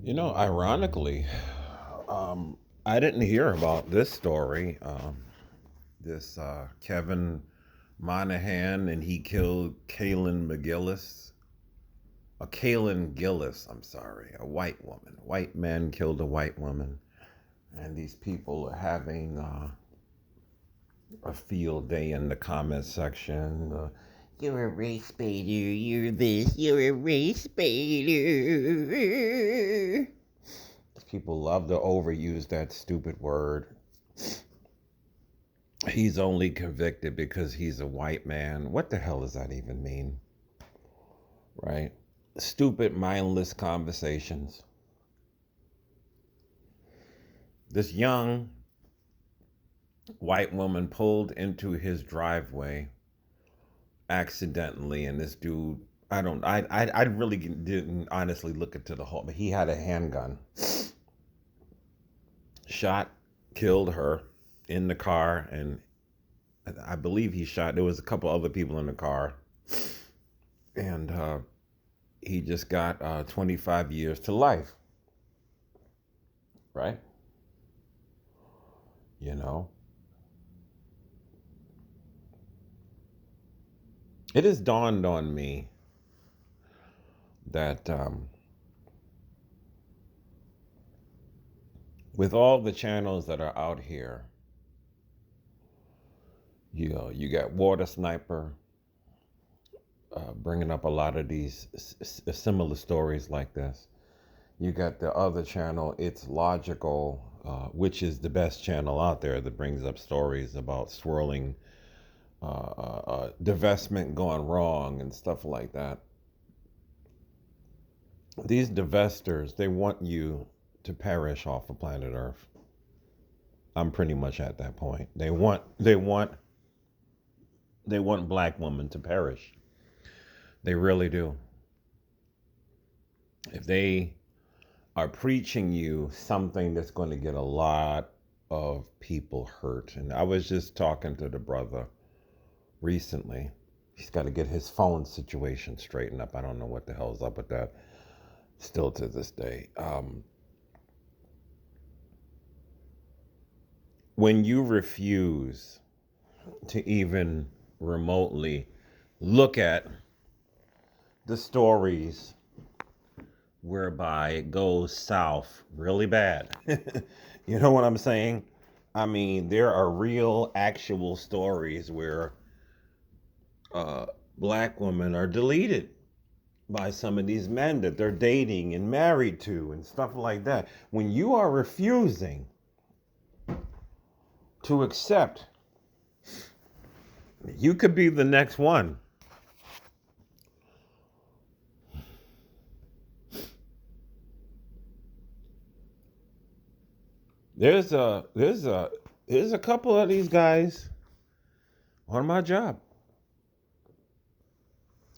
Ironically, I didn't hear about this story. This Kevin Monahan, and he killed Kaylin McGillis. Kaylin Gillis, I'm sorry, a white woman. White men killed a white woman. And these people are having a field day in the comment section. You're a race baiter, you're this, you're a race baiter. People love to overuse that stupid word. He's only convicted because he's a white man. What the hell does that even mean? Right? Stupid, mindless conversations. This young white woman pulled into his driveway accidentally, and this dude, I really didn't honestly look into the whole, but he had a handgun, shot, killed her in the car, and I believe he shot, there was a couple other people in the car, and he just got 25 years to life, right? You know, it has dawned on me that with all the channels that are out here, you got Water Sniper bringing up a lot of these similar stories like this. You got the other channel, It's Logical, which is the best channel out there that brings up stories about swirling divestment gone wrong and stuff like that. These divestors, they want you to perish off of planet Earth. I'm pretty much at that point. They want black women to perish. They really do. If they are preaching you something that's going to get a lot of people hurt. And I was just talking to the brother recently. He's got to get his phone situation straightened up. I don't know what the hell's up with that still to this day. When you refuse to even remotely look at the stories whereby it goes south really bad. You know what I'm saying? I mean, there are real, actual stories where black women are deleted by some of these men that they're dating and married to and stuff like that. When you are refusing to accept, you could be the next one. There's a couple of these guys on my job,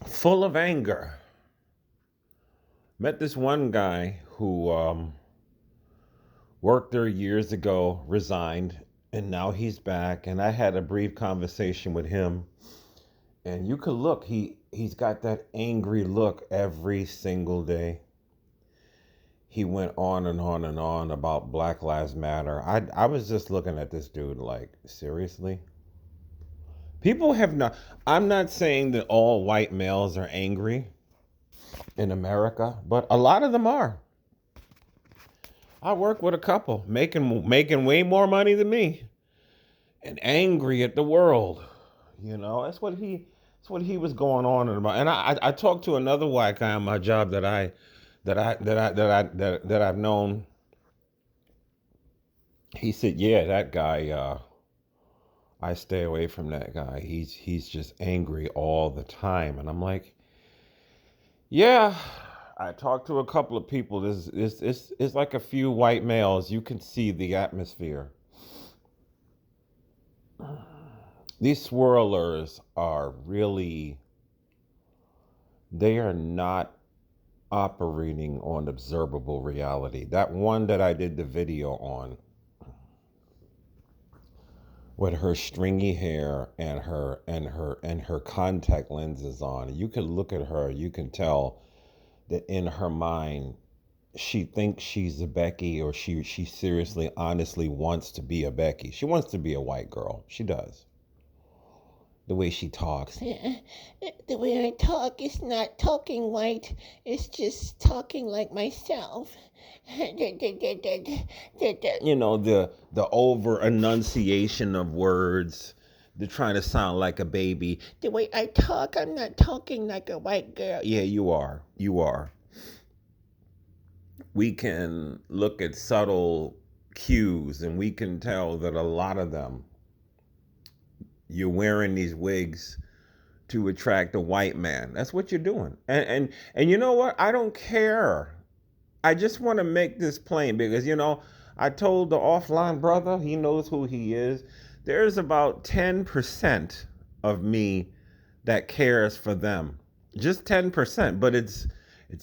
full of anger. Met this one guy who worked there years ago, resigned, and now he's back. And I had a brief conversation with him, and you could look. He's got that angry look every single day. He went on and on and on about Black Lives Matter. I was just looking at this dude like, seriously? People have not, I'm not saying that all white males are angry in America, but a lot of them are. I work with a couple making way more money than me and angry at the world. That's what he was going on about. And I talked to another white guy on my job that I've known. He said, "Yeah, that guy. I stay away from that guy. He's just angry all the time." And I'm like, "Yeah." I talked to a couple of people. It's like a few white males. You can see the atmosphere. These swirlers are really. They are not operating on observable reality. That one that I did the video on, with her stringy hair and her contact lenses on, you can look at her, you can tell that in her mind she thinks she's a Becky, or she seriously, honestly wants to be a Becky. She wants to be a white girl. She does. The way she talks. The way I talk is not talking white, it's just talking like myself. You know, the over enunciation of words. They're trying to sound like a baby. The way I talk, I'm not talking like a white girl. Yeah, you are. You are. We can look at subtle cues and we can tell that a lot of them, you're wearing these wigs to attract a white man. That's what you're doing. And you know what? I don't care. I just want to make this plain because I told the offline brother, he knows who he is. There's about 10% of me that cares for them. Just 10%, but it's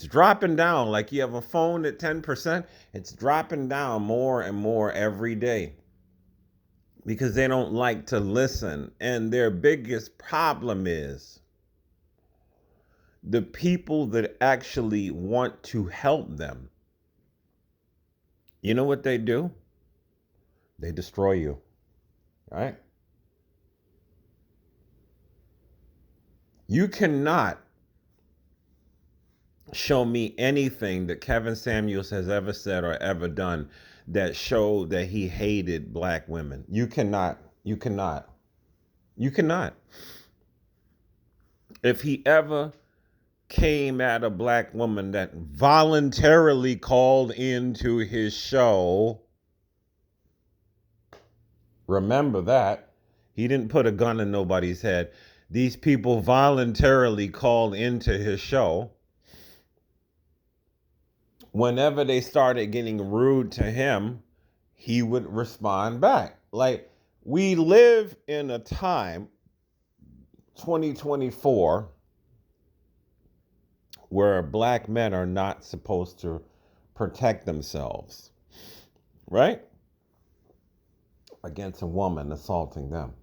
dropping down. Like you have a phone at 10%, it's dropping down more and more every day because they don't like to listen. And their biggest problem is the people that actually want to help them. You know what they do? They destroy you, right? You cannot show me anything that Kevin Samuels has ever said or ever done that showed that he hated black women. You cannot. You cannot. You cannot. If he ever came at a black woman that voluntarily called into his show, remember that. He didn't put a gun in nobody's head. These people voluntarily called into his show. Whenever they started getting rude to him, he would respond back. Like, we live in a time, 2024, where black men are not supposed to protect themselves, right? Against a woman assaulting them.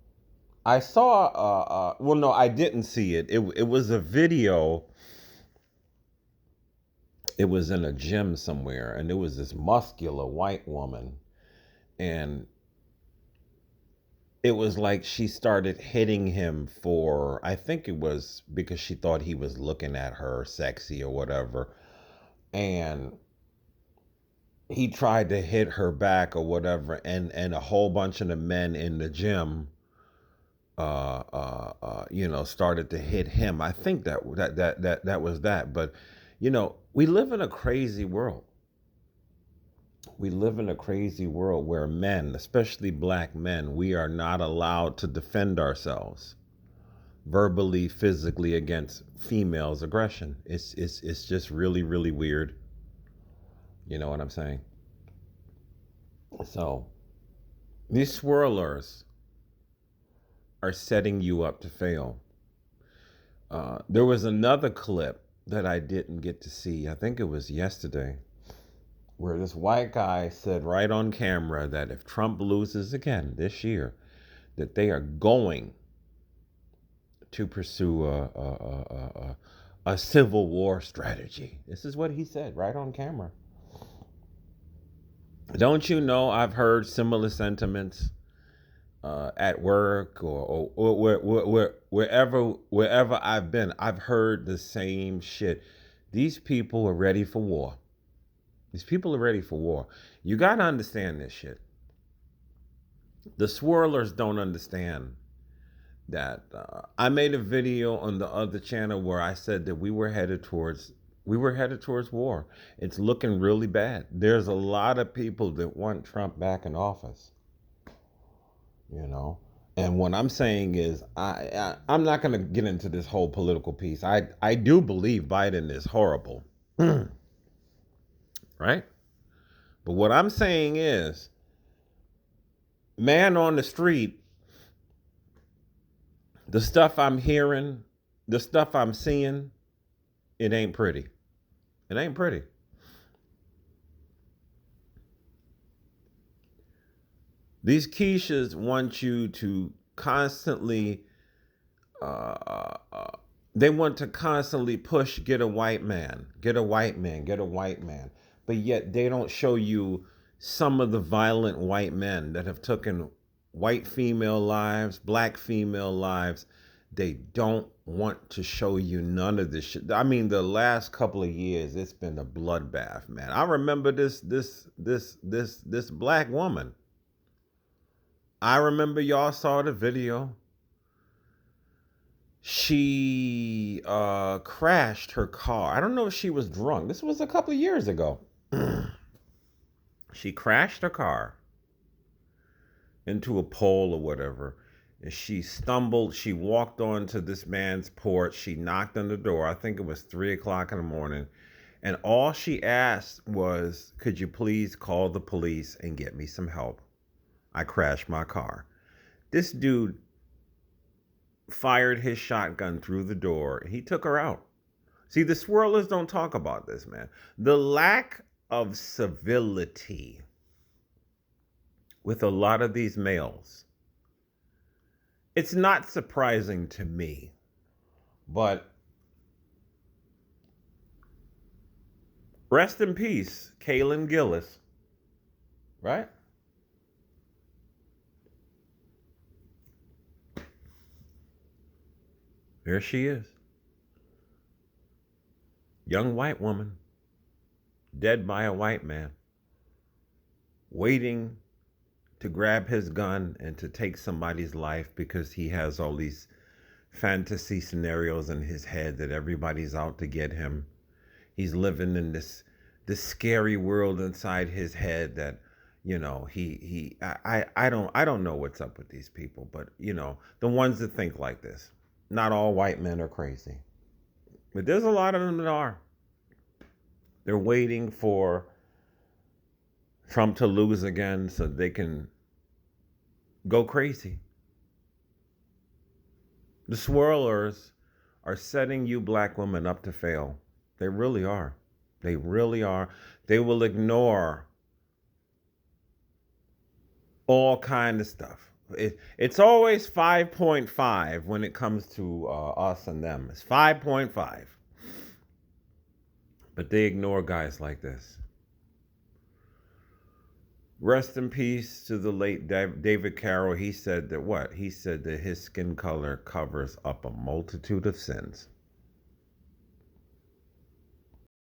I saw, well, no, I didn't see it. It was a video. It was in a gym somewhere, and it was this muscular white woman, and it was like she started hitting him for, I think it was because she thought he was looking at her sexy or whatever, and he tried to hit her back or whatever, and a whole bunch of the men in the gym started to hit him. I think that was that. But we live in a crazy world. We live in a crazy world where men, especially black men, we are not allowed to defend ourselves verbally, physically against females' aggression. It's just really, really weird. You know what I'm saying? So these swirlers are setting you up to fail. There was another clip that I didn't get to see. I think it was yesterday, where this white guy said right on camera that if Trump loses again this year, that they are going to pursue a civil war strategy. This is what he said right on camera. Don't you know I've heard similar sentiments at work or wherever I've been. I've heard the same shit. These people are ready for war. These people are ready for war. You got to understand this shit. The swirlers don't understand that. I made a video on the other channel where I said that we were headed towards war. It's looking really bad. There's a lot of people that want Trump back in office. And what I'm saying is, I'm not going to get into this whole political piece. I do believe Biden is horrible, right? But what I'm saying is, man on the street, the stuff I'm hearing, the stuff I'm seeing, it ain't pretty. It ain't pretty. These Keishas want you to constantly, they want to constantly push, get a white man, get a white man, get a white man. but yet they don't show you some of the violent white men that have taken white female lives, black female lives. They don't want to show you none of this shit. I mean, the last couple of years, it's been a bloodbath, man. I remember this black woman. I remember y'all saw the video. She crashed her car. I don't know if she was drunk. This was a couple of years ago. She crashed her car into a pole or whatever. And she stumbled. She walked onto this man's porch. She knocked on the door. I think it was 3 o'clock in the morning. And all she asked was, could you please call the police and get me some help? I crashed my car. This dude fired his shotgun through the door. He took her out. See, the swirlers don't talk about this, man. The lack of civility with a lot of these males. It's not surprising to me, but rest in peace, Kaylin Gillis, right? There she is. Young white woman, dead by a white man, waiting to grab his gun and to take somebody's life because he has all these fantasy scenarios in his head that everybody's out to get him. He's living in this scary world inside his head that, you know, I don't know what's up with these people, but you know, the ones that think like this. Not all white men are crazy, but there's a lot of them that are. They're waiting for Trump to lose again so they can go crazy. The swirlers are setting you black women up to fail. They really are. They really are. They will ignore all kind of stuff. It's always 5.5 when it comes to us and them. It's 5.5. But they ignore guys like this. Rest in peace to the late David Carroll. He said that what? He said that his skin color covers up a multitude of sins.